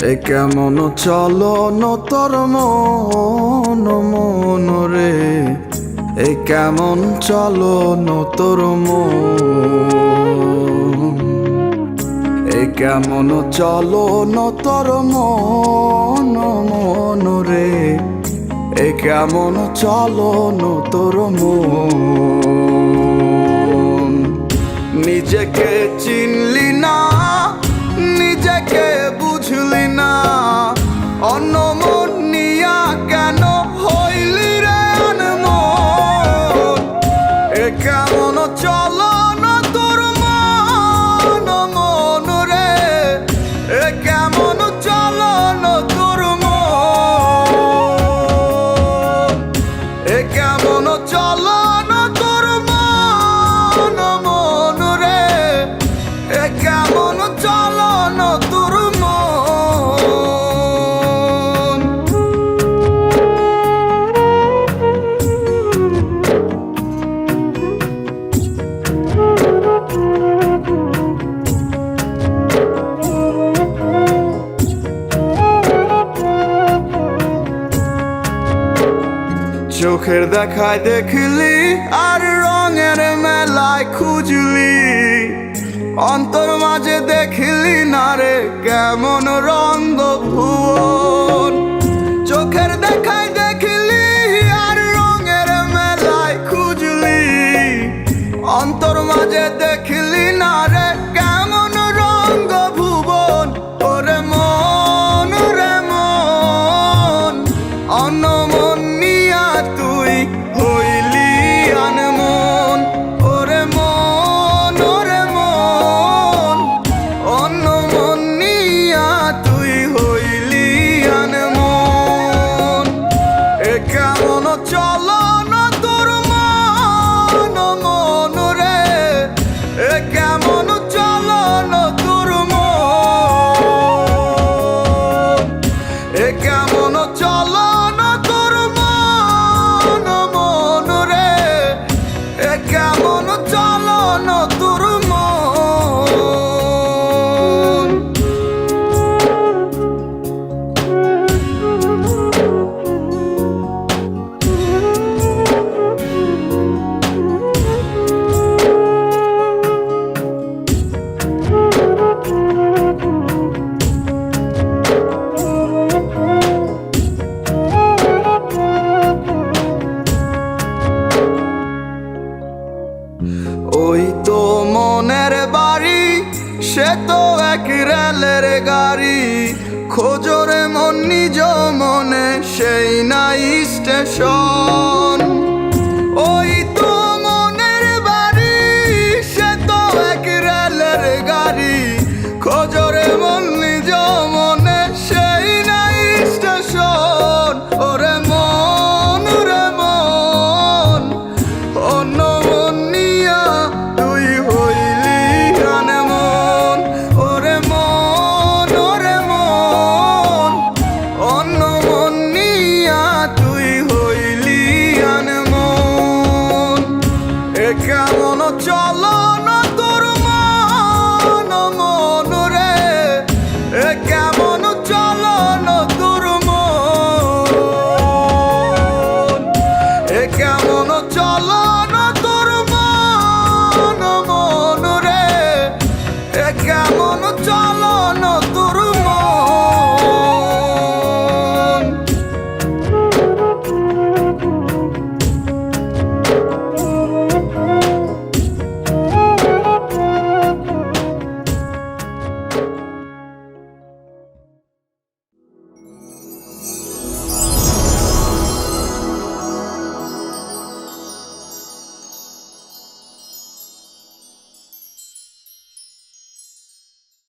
এ কেমন চলন তোর মন মন রে, এ কেমন চলন তোর মন, এ কেমন চলন তোর মন মন রে, এ কেমন চলন তোর মন। নিজেকে চিনলি না, নিজেকে বুঝলি না, অন্য মন নিয়া কেন হইলি রে আনমন। এ কেমন চলন তোর মন মন রে, এ কেমন চলন তোর মন, এ কেমন চলন তোর মন মন রে, এ কেমন চলন তোর মন। চোখের দেখায় দেখলি আর রঙের মেলায় খুঁজলি, অন্তর মাঝে দেখলি না রে কেমন রঙ্গ ভুবন। চোখের দেখায় দেখলি আর রঙের মেলায় খুঁজলি, অন্তর মাঝে দেখলি না রে কেমন রঙ্গ ভুবন। ওরে মন রে মন, অন্য মন নিয়া তুই হইলি আনমন। ওরে মন ওরে মন, অন্য মন নিয়া তুই হইলি আনমন। এ কেমন চলন তোর মন মন রে, এ কেমন চলন তোর মন, এ কেমন চলন তোর মন মন রে, এ কেমন চলন তোর মন। ওই তো মনের বাড়ি, সে তো এক রেলের গাড়ি, খোঁজরে মন নিজ মনে সেই নাই স্টেশন। ওই তো মনের বাড়ি, সে তো এক রেলের গাড়ি, খোঁজরে মন নিজ মনে সেই নাই স্টেশন। ওরে মন রে মন, অন্য মন নিয়া তুই হইলি আনমন। ওরে মন ওরে মন, অন্য মন নিয়া তুই হইলি আনমন। এ কেমন চলন তোর মন মন রে, এ কেমন চলন তোর মন, এ কেমন চলন